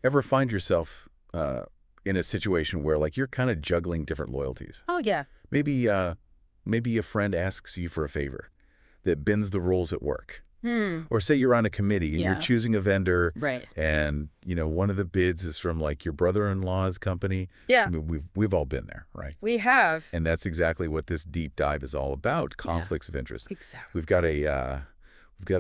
Ever find yourself in a situation where like you're kind of juggling different loyalties? Oh, yeah. Maybe a friend asks you for a favor that bends the rules at work. Hmm. Or say you're on a committee and you're Yeah. choosing a vendor Right. and, one of the bids is from like your brother-in-law's company. I Yeah. mean, we've all been there, right? We have. And that's exactly what this deep dive is all about, Yeah. conflicts of interest. Exactly. We've got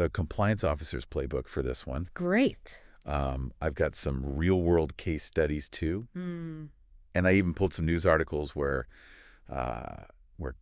a compliance officers playbook for this one. Great. I've got some real-world case studies too. Hmm. And I even pulled some news articles where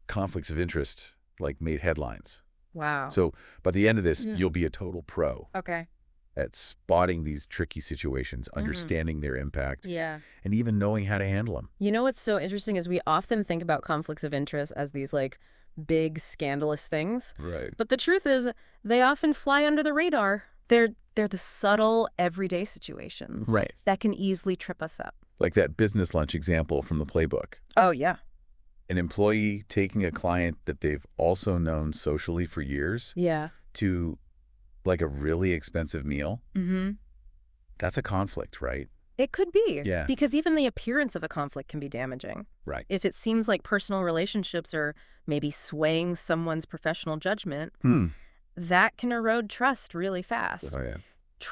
conflicts of interest like made headlines. Wow. So by the end of this, Yeah. you'll be a total pro Okay. at spotting these tricky situations, Mm-hmm. understanding their impact, Yeah. and even knowing how to handle them. You know what's so interesting is we often think about conflicts of interest as these like big scandalous things. Right. But the truth is they often fly under the radar. They're the subtle everyday situations Right. that can easily trip us up. Like that business lunch example from the playbook. Oh, yeah. An employee taking a client that they've also known socially for years Yeah. to like a really expensive meal. Mm-hmm. That's a conflict, right? It could be. Yeah. Because even the appearance of a conflict can be damaging. Right. If it seems like personal relationships are maybe swaying someone's professional judgment, that can erode trust really fast. Oh, yeah.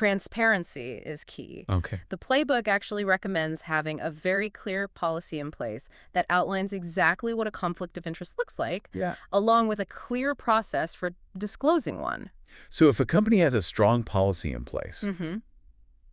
Transparency is key. Okay. The playbook actually recommends having a very clear policy in place that outlines exactly what a conflict of interest looks like, Yeah. along with a clear process for disclosing one. So if a company has a strong policy in place, Mm-hmm.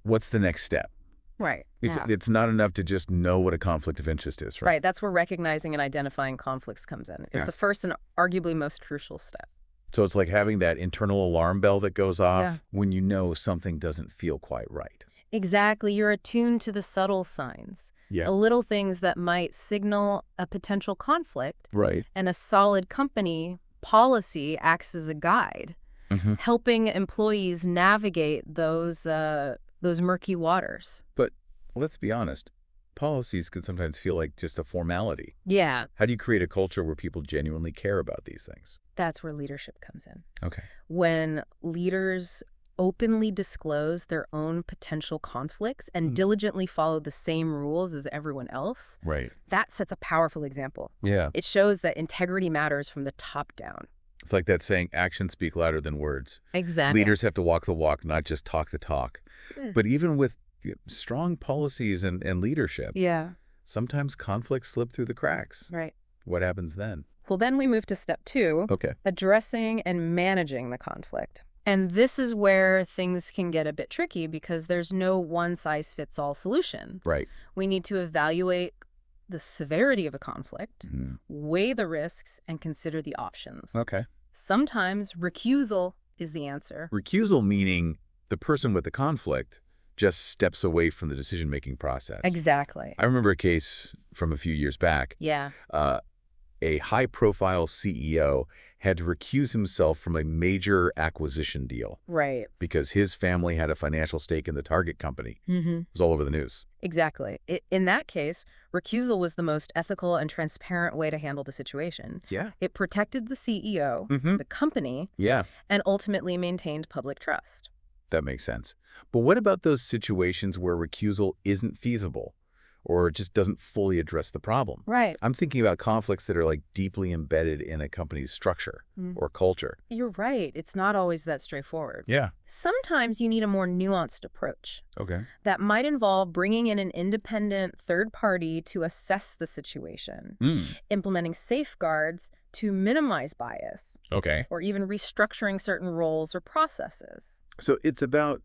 what's the next step? Right. It's not enough to just know what a conflict of interest is, right? Right. That's where recognizing and identifying conflicts comes in. It's Yeah. the first and arguably most crucial step. So it's like having that internal alarm bell that goes off Yeah. when you know something doesn't feel quite right. Exactly. You're attuned to the subtle signs, Yeah. the little things that might signal a potential conflict, Right. and a solid company policy acts as a guide, Mm-hmm. helping employees navigate those murky waters. But let's be honest, policies can sometimes feel like just a formality. Yeah, How do you create a culture where people genuinely care about these things? that's where leadership comes in. Okay. When leaders openly disclose their own potential conflicts and diligently follow the same rules as everyone else, Right. that sets a powerful example. Yeah. It shows that integrity matters from the top down. It's like that saying, actions speak louder than words. Exactly. Leaders have to walk the walk, not just talk the talk. But even with strong policies and leadership, Yeah, sometimes conflicts slip through the cracks. right. What happens then? Well, then we move to step 2, Okay. addressing and managing the conflict. And this is where things can get a bit tricky because there's no one-size-fits-all solution. Right. We need to evaluate the severity of a conflict, weigh the risks, and consider the options. Okay. Sometimes recusal is the answer. Recusal meaning the person with the conflict just steps away from the decision-making process. Exactly. I remember a case from a few years back. Yeah. A high-profile CEO had to recuse himself from a major acquisition deal Right. because his family had a financial stake in the target company. Mm-hmm. It was all over the news. Exactly. In that case, recusal was the most ethical and transparent way to handle the situation. Yeah. It protected the CEO, Mm-hmm. the company, Yeah, and ultimately maintained public trust. that makes sense. But what about those situations where recusal isn't feasible or just doesn't fully address the problem? Right. I'm thinking about conflicts that are like deeply embedded in a company's structure or culture. You're right. It's not always that straightforward. Yeah. Sometimes you need a more nuanced approach Okay. that might involve bringing in an independent third party to assess the situation, implementing safeguards to minimize bias, Okay. or even restructuring certain roles or processes. So it's about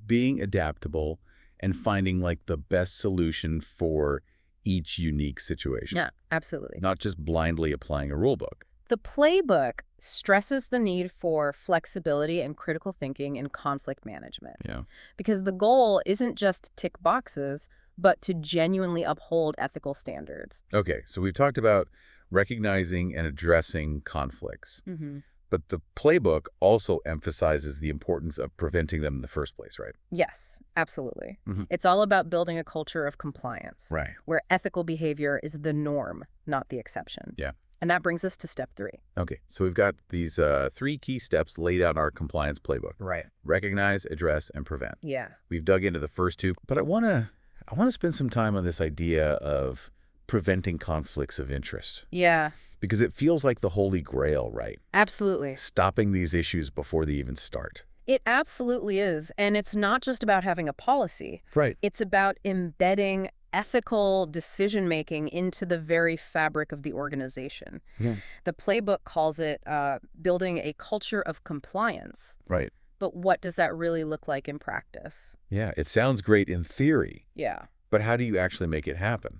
being adaptable and finding like the best solution for each unique situation. Yeah, absolutely. Not just blindly applying a rule book. The playbook stresses the need for flexibility and critical thinking in conflict management. Yeah. Because the goal isn't just to tick boxes, but to genuinely uphold ethical standards. Okay, so we've talked about recognizing and addressing conflicts. Mm-hmm. But the playbook also emphasizes the importance of preventing them in the first place, right? Yes, absolutely. Mhm. It's all about building a culture of compliance, Right. where ethical behavior is the norm, not the exception. Yeah. And that brings us to step 3. Okay, so we've got these 3 key steps laid out in our compliance playbook. Right. Recognize, address, and prevent. Yeah. We've dug into the first 2, but I want to spend some time on this idea of preventing conflicts of interest. Yeah. Because it feels like the holy grail, right? Absolutely. Stopping these issues before they even start. It absolutely is. And it's not just about having a policy. Right. It's about embedding ethical decision-making into the very fabric of the organization. Yeah. The playbook calls it building a culture of compliance. Right. But what does that really look like in practice? Yeah, it sounds great in theory, Yeah. but how do you actually make it happen?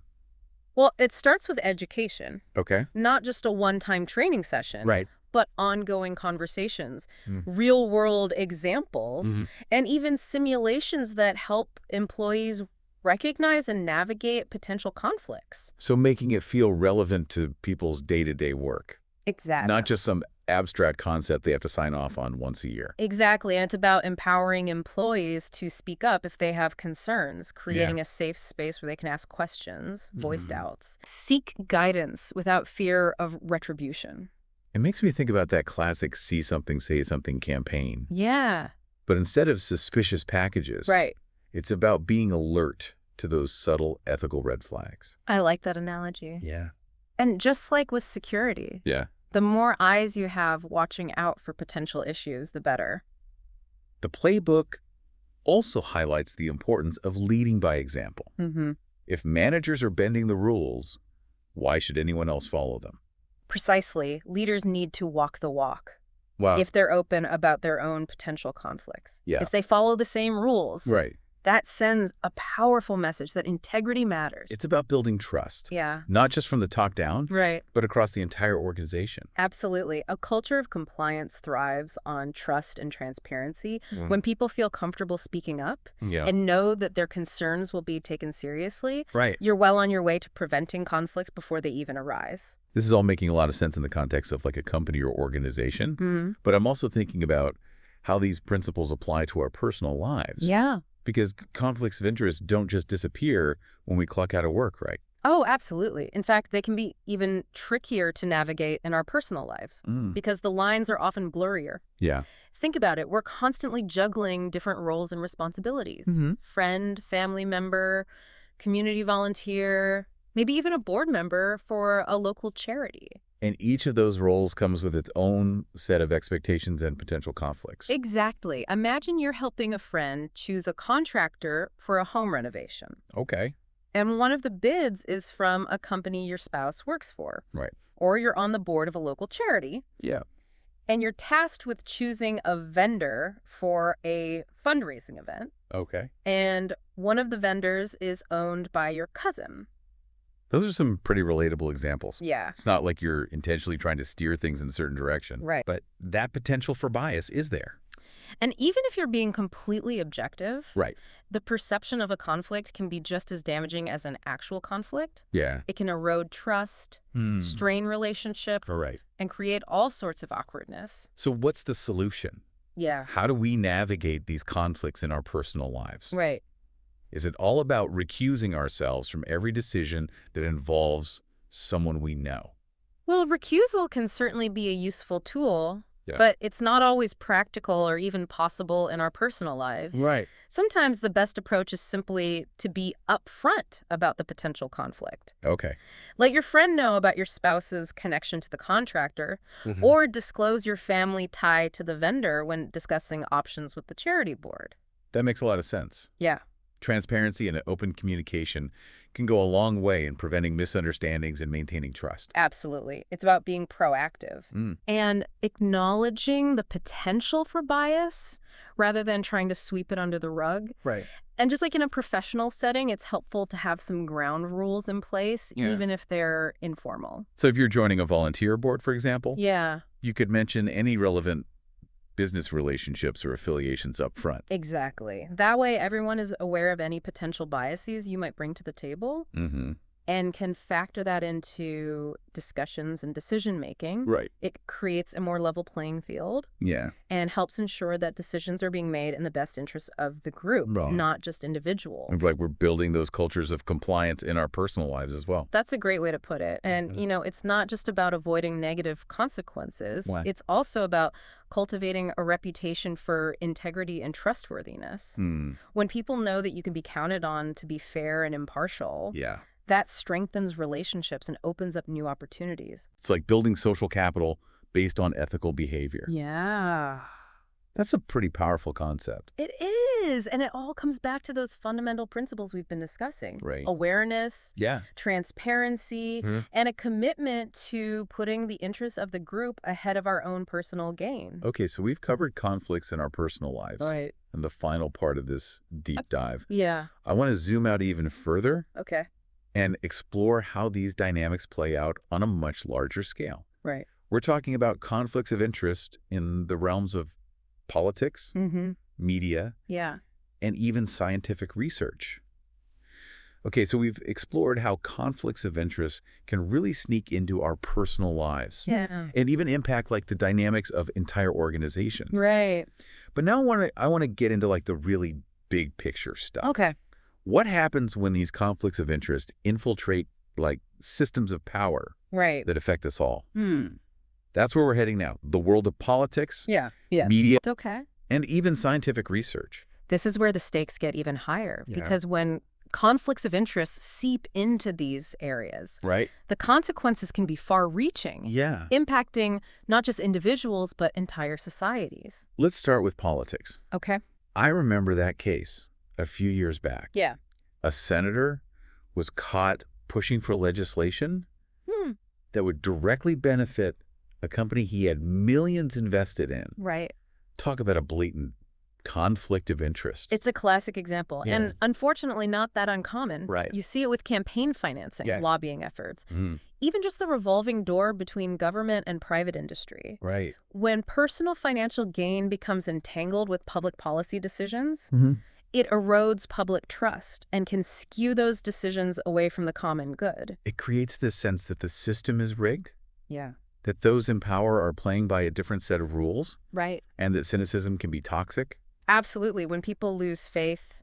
Well, it starts with education, Okay. not just a one-time training session. Right. But ongoing conversations, real-world examples, and even simulations that help employees recognize and navigate potential conflicts. So making it feel relevant to people's day-to-day work, Exactly. not just some abstract concept they have to sign off on once a year. Exactly, and it's about empowering employees to speak up if they have concerns, creating a safe space where they can ask questions, voice doubts, seek guidance without fear of retribution. It makes me think about that classic see something, say something campaign. Yeah. But instead of suspicious packages, Right. it's about being alert to those subtle ethical red flags. I like that analogy. Yeah. And just like with security, Yeah. the more eyes you have watching out for potential issues, the better. The playbook also highlights the importance of leading by example. If managers are bending the rules, why should anyone else follow them? Precisely. Leaders need to walk the walk. Wow. If they're open about their own potential conflicts. Yeah. If they follow the same rules. Right. That sends a powerful message that integrity matters. It's about building trust. Yeah. Not just from the top down, Right. but across the entire organization. Absolutely. A culture of compliance thrives on trust and transparency. When people feel comfortable speaking up and know that their concerns will be taken seriously, Right. you're well on your way to preventing conflicts before they even arise. This is all making a lot of sense in the context of like a company or organization. But I'm also thinking about how these principles apply to our personal lives. Yeah. Because conflicts of interest don't just disappear when we clock out of work, right? Oh, absolutely. In fact, they can be even trickier to navigate in our personal lives because the lines are often blurrier. Yeah. Think about it. We're constantly juggling different roles and responsibilities. Friend, family member, community volunteer, maybe even a board member for a local charity. And each of those roles comes with its own set of expectations and potential conflicts. Exactly. Imagine you're helping a friend choose a contractor for a home renovation. Okay. And one of the bids is from a company your spouse works for. Right. Or you're on the board of a local charity. Yeah. And you're tasked with choosing a vendor for a fundraising event. Okay. And one of the vendors is owned by your cousin. Those are some pretty relatable examples. Yeah. It's not like you're intentionally trying to steer things in a certain direction. Right. But that potential for bias is there. And even if you're being completely objective, Right. the perception of a conflict can be just as damaging as an actual conflict. Yeah. It can erode trust, strain relationship, All right. and create all sorts of awkwardness. So what's the solution? Yeah. How do we navigate these conflicts in our personal lives? Right. Is it all about recusing ourselves from every decision that involves someone we know? Well, recusal can certainly be a useful tool, Yeah. but it's not always practical or even possible in our personal lives. Right. Sometimes the best approach is simply to be upfront about the potential conflict. Okay. Let your friend know about your spouse's connection to the contractor, or disclose your family tie to the vendor when discussing options with the charity board. That makes a lot of sense. Yeah. Transparency and open communication can go a long way in preventing misunderstandings and maintaining trust. Absolutely. It's about being proactive and acknowledging the potential for bias rather than trying to sweep it under the rug. Right. And just like in a professional setting, it's helpful to have some ground rules in place, even if they're informal. So if you're joining a volunteer board, for example, Yeah, you could mention any relevant business relationships or affiliations up front. exactly. That way, everyone is aware of any potential biases you might bring to the table. and can factor that into discussions and decision-making. Right. It creates a more level playing field. Yeah. And helps ensure that decisions are being made in the best interest of the groups, Right. not just individuals. Like we're building those cultures of compliance in our personal lives as well. That's a great way to put it. And, it's not just about avoiding negative consequences. Why? It's also about cultivating a reputation for integrity and trustworthiness. When people know that you can be counted on to be fair and impartial, Yeah. that strengthens relationships and opens up new opportunities. It's like building social capital based on ethical behavior. Yeah. That's a pretty powerful concept. It is. And it all comes back to those fundamental principles we've been discussing. Right. Awareness, Yeah. transparency, and a commitment to putting the interests of the group ahead of our own personal gain. Okay, so we've covered conflicts in our personal lives. Right. And the final part of this deep dive. Yeah. I want to zoom out even further Okay. and explore how these dynamics play out on a much larger scale. Right. We're talking about conflicts of interest in the realms of politics, media, Yeah. and even scientific research. Okay, so we've explored how conflicts of interest can really sneak into our personal lives. Yeah. And even impact like the dynamics of entire organizations. Right. But now I want to get into like the really big picture stuff. Okay. What happens when these conflicts of interest infiltrate like systems of power Right. that affect us all? That's where we're heading now. The world of politics, Yeah. media, Okay. and even scientific research. This is where the stakes get even higher Yeah. because when conflicts of interest seep into these areas, Right? the consequences can be far-reaching, Yeah. impacting not just individuals, but entire societies. Let's start with politics. Okay. I remember that case a few years back. Yeah. A senator was caught pushing for legislation that would directly benefit a company he had millions invested in. Right. Talk about a blatant conflict of interest. It's a classic example, Yeah. and unfortunately not that uncommon. Right. You see it with campaign financing, Yeah. lobbying efforts, even just the revolving door between government and private industry. Right. When personal financial gain becomes entangled with public policy decisions, it erodes public trust and can skew those decisions away from the common good. It creates this sense that the system is rigged, Yeah. that those in power are playing by a different set of rules, Right. and that cynicism can be toxic. Absolutely. When people lose faith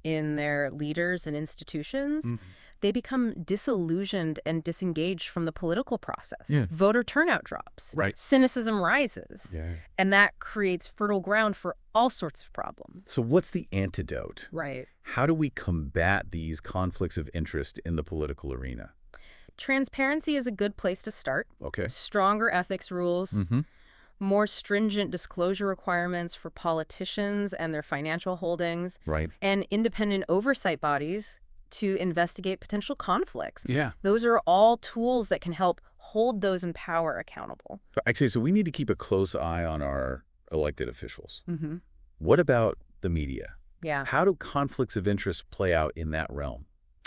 in their leaders and institutions, they become disillusioned and disengaged from the political process. Yeah. Voter turnout drops. Right. Cynicism rises. Yeah. And that creates fertile ground for all sorts of problems. So what's the antidote? Right. How do we combat these conflicts of interest in the political arena? Transparency is a good place to start. Okay. Stronger ethics rules, more stringent disclosure requirements for politicians and their financial holdings, Right. and independent oversight bodies to investigate potential conflicts. Yeah. Those are all tools that can help hold those in power accountable. Actually, so we need to keep a close eye on our elected officials. Mm-hmm. What about the media? Yeah. How do conflicts of interest play out in that realm?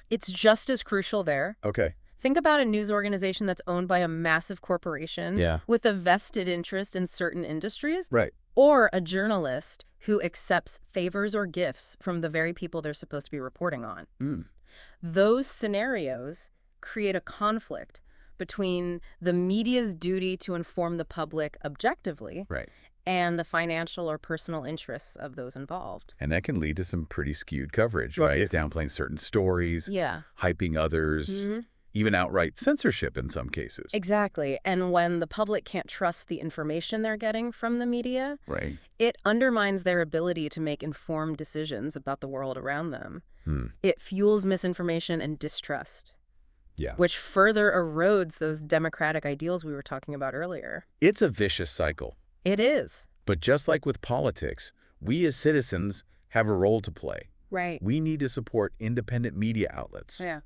It's just as crucial there. Okay. Think about a news organization that's owned by a massive corporation with a vested interest in certain industries, Right. or a journalist who accepts favors or gifts from the very people they're supposed to be reporting on. Those scenarios create a conflict between the media's duty to inform the public objectively Right. and the financial or personal interests of those involved. And that can lead to some pretty skewed coverage, Right. right? Downplaying certain stories, Yeah. hyping others, even outright censorship in some cases. Exactly. And when the public can't trust the information they're getting from the media, Right. it undermines their ability to make informed decisions about the world around them. It fuels misinformation and distrust, Yeah. which further erodes those democratic ideals we were talking about earlier. It's a vicious cycle. It is. But just like with politics, we as citizens have a role to play. Right. We need to support independent media outlets, Yeah.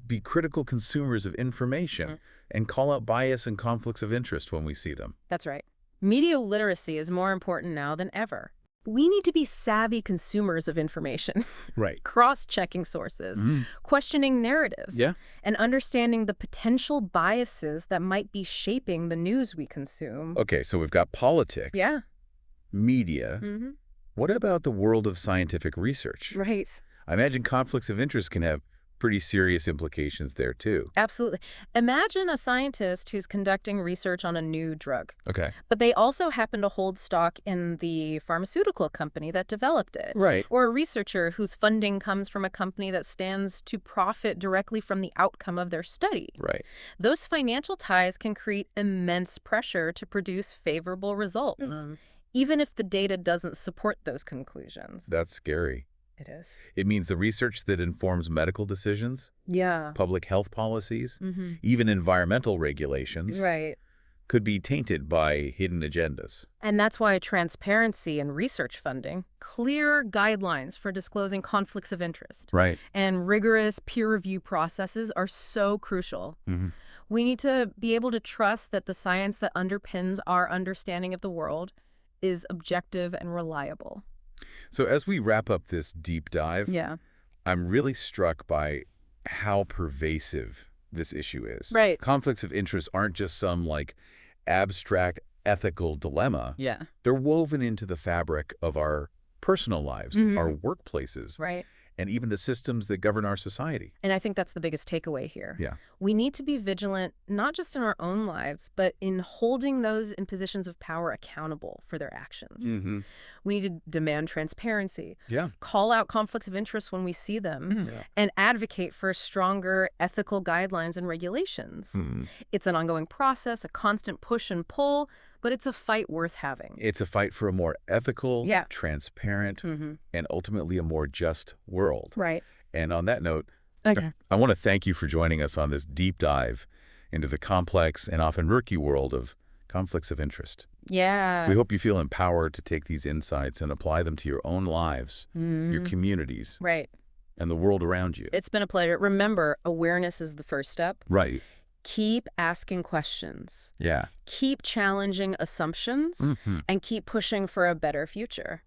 be critical consumers of information, and call out bias and conflicts of interest when we see them. That's right. Media literacy is more important now than ever. We need to be savvy consumers of information, Right. cross-checking sources, questioning narratives, and understanding the potential biases that might be shaping the news we consume. Okay, so we've got politics, Yeah. media. What about the world of scientific research? Right. I imagine conflicts of interest can have Pretty serious implications there, too. Absolutely. Imagine a scientist who's conducting research on a new drug, Okay. but they also happen to hold stock in the pharmaceutical company that developed it. Right. Or a researcher whose funding comes from a company that stands to profit directly from the outcome of their study. Right. Those financial ties can create immense pressure to produce favorable results, even if the data doesn't support those conclusions. That's scary. It is. It means the research that informs medical decisions, Yeah. public health policies, even environmental regulations, Right. could be tainted by hidden agendas. And that's why transparency in research funding, clear guidelines for disclosing conflicts of interest, Right. and rigorous peer review processes are so crucial. We need to be able to trust that the science that underpins our understanding of the world is objective and reliable. So as we wrap up this deep dive, Yeah. I'm really struck by how pervasive this issue is. Right. Conflicts of interest aren't just some, abstract ethical dilemma. Yeah. They're woven into the fabric of our personal lives, our workplaces, Right. and even the systems that govern our society. And I think that's the biggest takeaway here. Yeah. We need to be vigilant, not just in our own lives, but in holding those in positions of power accountable for their actions. We need to demand transparency, Yeah. call out conflicts of interest when we see them, and advocate for stronger ethical guidelines and regulations. It's an ongoing process, a constant push and pull, but it's a fight worth having. It's a fight for a more ethical, transparent, and ultimately a more just world. Right. And on that note, Okay. I want to thank you for joining us on this deep dive into the complex and often murky world of conflicts of interest. Yeah. We hope you feel empowered to take these insights and apply them to your own lives, your communities, Right. and the world around you. It's been a pleasure. Remember, awareness is the first step. Right. Keep asking questions. Yeah. Keep challenging assumptions, and keep pushing for a better future.